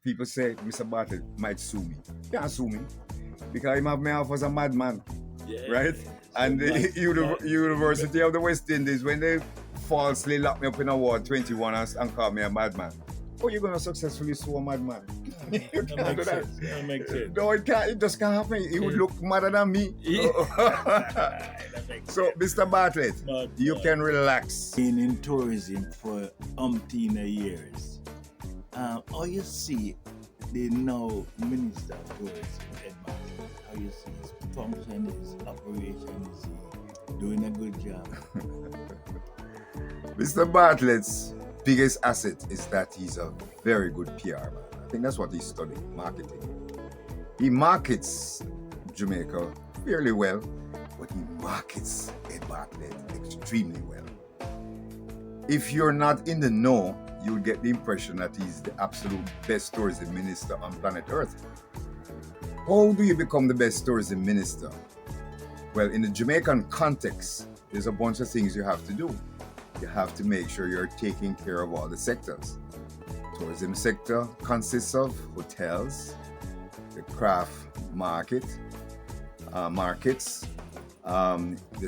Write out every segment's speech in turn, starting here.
People say Mr. Bartlett might sue me. Can't sue me because he have me off as a madman, Yeah. right? And the University of the West Indies, when they falsely locked me up in a ward 21 and called me a madman. Oh, you're gonna successfully sue a madman? You can't do that. That makes sense. No, it can't. It just can't happen. He would look madder than me. That makes So, sense. Mr. Bartlett, you can relax. Been in tourism for umpteen years. How you see the now Minister of Tourism, Ed Bartlett, how you see his function, his operation, is he doing a good job? Mr. Bartlett's biggest asset is that he's a very good PR man. I think that's what he studied, marketing. He markets Jamaica fairly well, but he markets Ed Bartlett extremely well. If you're not in the know, you'll get the impression that he's the absolute best tourism minister on planet Earth. How do you become the best tourism minister? Well, in the Jamaican context, there's a bunch of things you have to do. You have to make sure you're taking care of all the sectors. Tourism sector consists of hotels, the craft markets, the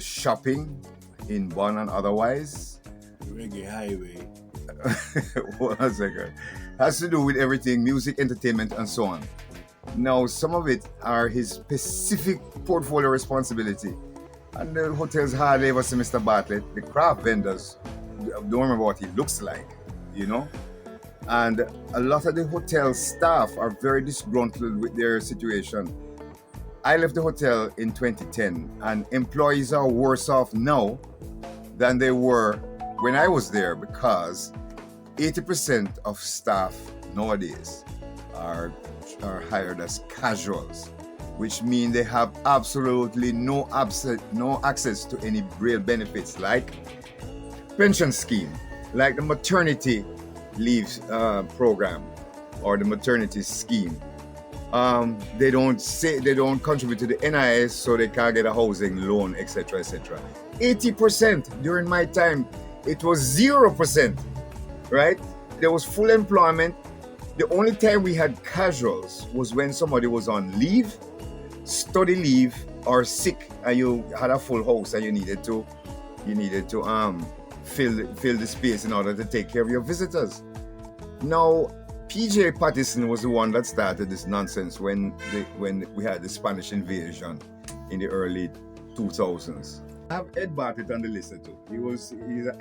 shopping inbound and otherwise. Reggae Highway. Hold on a second. Has to do with everything, music, entertainment, and so on. Now, some of it are his specific portfolio responsibility. And the hotels hardly ever see Mr. Bartlett. The craft vendors don't remember what he looks like, you know? And a lot of the hotel staff are very disgruntled with their situation. I left the hotel in 2010, and employees are worse off now than they were when I was there because 80% of staff nowadays are hired as casuals, which mean they have absolutely no access to any real benefits like pension scheme, like the maternity leave program or the maternity scheme. They don't contribute to the NIS, so they can't get a housing loan, etc., etc. 80% during my time, it was 0%, right? There was full employment. The only time we had casuals was when somebody was on leave, study leave, or sick, and you had a full house and you needed to fill the space in order to take care of your visitors. Now, PJ Patterson was the one that started this nonsense when we had the Spanish invasion in the early 2000s. I have Ed Bartlett on the list too. He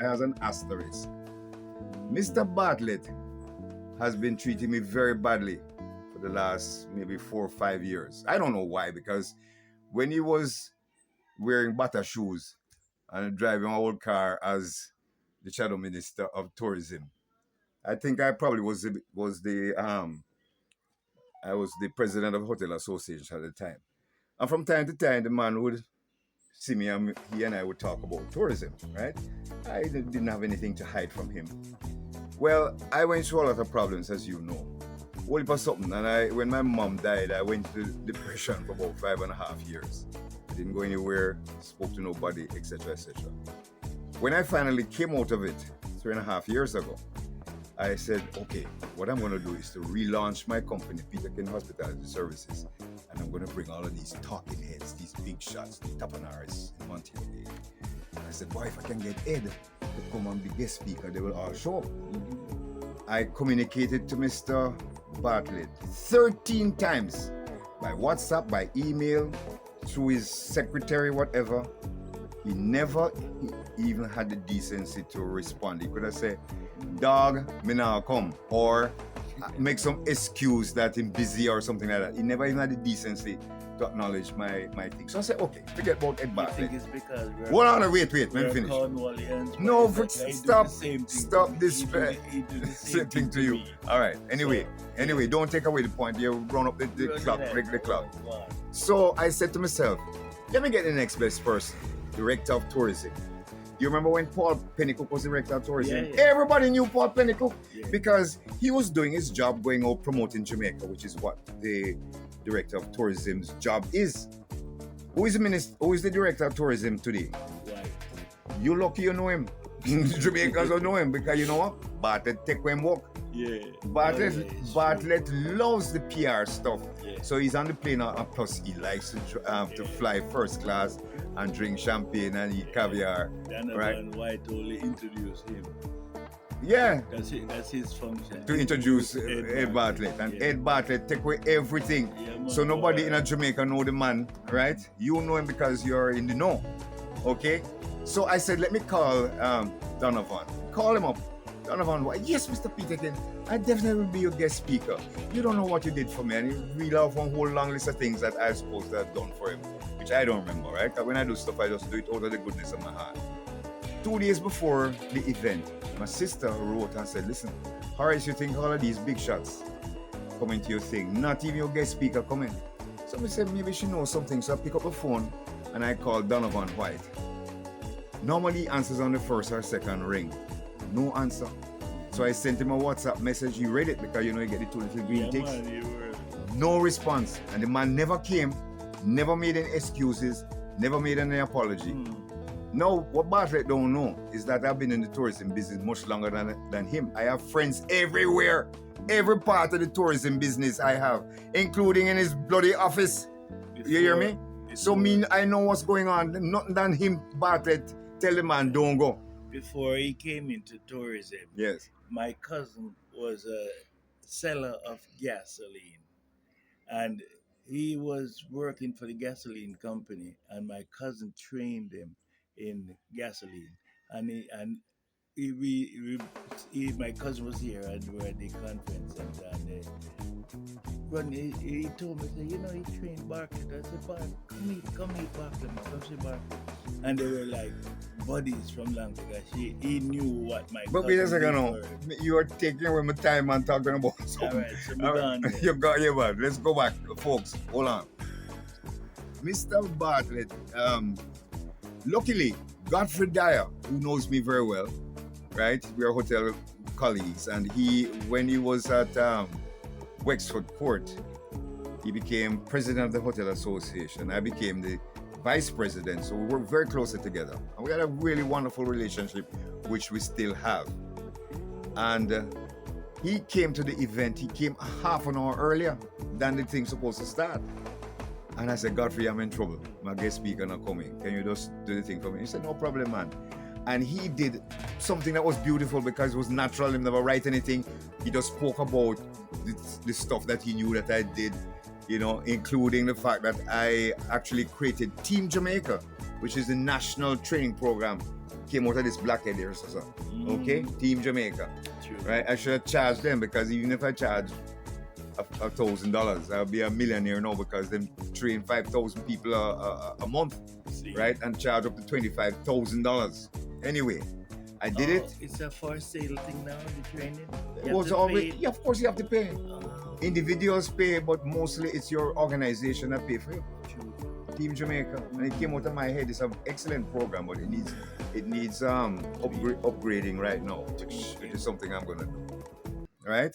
has an asterisk. Mr. Bartlett has been treating me very badly for the last maybe 4 or 5 years. I don't know why, because when he was wearing Bata shoes and driving an old car as the Shadow Minister of Tourism, I think I probably was the president of Hotel Association at the time. And from time to time, the man would see me and he and I would talk about tourism, right? I didn't have anything to hide from him. Well, I went through a lot of problems, as you know. Only for something, and when my mom died, I went into depression for about 5.5 years. I didn't go anywhere, spoke to nobody, etc., etc. When I finally came out of it 3.5 years ago, I said, okay, what I'm going to do is to relaunch my company, Peter King Hospitality Services, and I'm going to bring all of these talking heads, these big shots, the Tapanaris in Montego Bay. I said, boy, if I can get Ed to come and be guest speaker, they will all show up. I communicated to Mr. Bartlett 13 times by WhatsApp, by email, through his secretary, whatever. He never even had the decency to respond. He could have said, dog, me now come, or make some excuse that I'm busy or something like that. He never even had the decency to acknowledge my thing. So I said, okay, forget about Ed I Bartlett. think it's because we're Hold on, wait, let me finish. Cornwallians. No, But it's stop this. He do the Same thing to you. me. All right. Anyway, don't take away the point. You run up the clock, break the clock. So I said to myself, let me get the next best person, director of tourism. You remember when Paul Pennycook was director of tourism? Yeah. Everybody knew Paul Pennycook Yeah. because he was doing his job going out promoting Jamaica, which is what the director of tourism's job is. Who is the director of tourism today? Right. You lucky you know him. Jamaicans don't know him because you know what? Bartlett take him walk. Yeah. Bartlett, Oh, yeah, it's Bartlett loves the PR stuff. true. Yeah. So he's on the plane, and plus he likes to fly first class and drink champagne and eat caviar. Donovan Right. White only introduced him. Yeah, That's his function. to introduce Ed Bartlett. And Yeah. Ed Bartlett take away everything. Yeah, man. So nobody in Alright. Jamaica know the man, right? You know him because you're in the know. Okay? So I said, let me call Donovan. Call him up. Donovan, yes, Mr. Peterkin, I definitely will be your guest speaker. You don't know what you did for me. And he read off one whole long list of things that I supposed to have done for him, which I don't remember, right? Because when I do stuff, I just do it out of the goodness of my heart. 2 days before the event, my sister wrote and said, listen, Horace, you think all of these big shots coming to your thing, not even your guest speaker coming. So I said, maybe she knows something. So I pick up the phone and I call Donovan White. Normally he answers on the first or second ring. No answer. So I sent him a WhatsApp message. He read it because you know you get the two little green Yeah, ticks. man, you were. No response. And the man never came, never made any excuses, never made any apology. Now, what Bartlett don't know is that I've been in the tourism business much longer than him. I have friends everywhere. Every part of the tourism business I have, including in his bloody office. You hear me? So I know what's going on. Nothing than him, Bartlett, tell the man, don't go. Before he came into tourism, Yes. my cousin was a seller of gasoline, and he was working for the gasoline company, and my cousin trained him in gasoline, and my cousin was here and we were at the conference, and when he told me, say, you know, he trained Bartlett. I said, Bart, come meet Bartlett, man. Come see Bartlett. And they were like buddies from long because he knew what my But cousin wait a second did now. for him. You are taking away my time and talking about All something. right, so we All gone right. there. You got here, man. Let's go back, folks. Hold on. Mr. Bartlett, luckily, Godfrey Dyer, who knows me very well, right? We are hotel colleagues, and when he was at Wexford Court, he became president of the Hotel Association. I became the vice president, so we worked very closely together. And we had a really wonderful relationship, which we still have. And he came to the event, he came half an hour earlier than the thing's supposed to start. And I said, Godfrey, I'm in trouble. My guest speaker not coming. Can you just do the thing for me? He said, no problem, man. And he did something that was beautiful because it was natural. He never write anything. He just spoke about the stuff that he knew that I did, you know, including the fact that I actually created Team Jamaica, which is the national training program. Came out of this blackhead here, so. Okay? Team Jamaica. True. Right? I should have charged them because even if I charge $1,000, I'll be a millionaire now because them train 5,000 people a month, See? right? And charge up to $25,000. Anyway, I did it. It's a for sale thing now, the training. It was always, yeah, of course you have to pay. Oh, Individuals pay, but mostly it's your organization that pay for you. true. Team Jamaica, and it came out of my head. It's an excellent program, but it needs upgrading right now, which is something I'm gonna do. All right?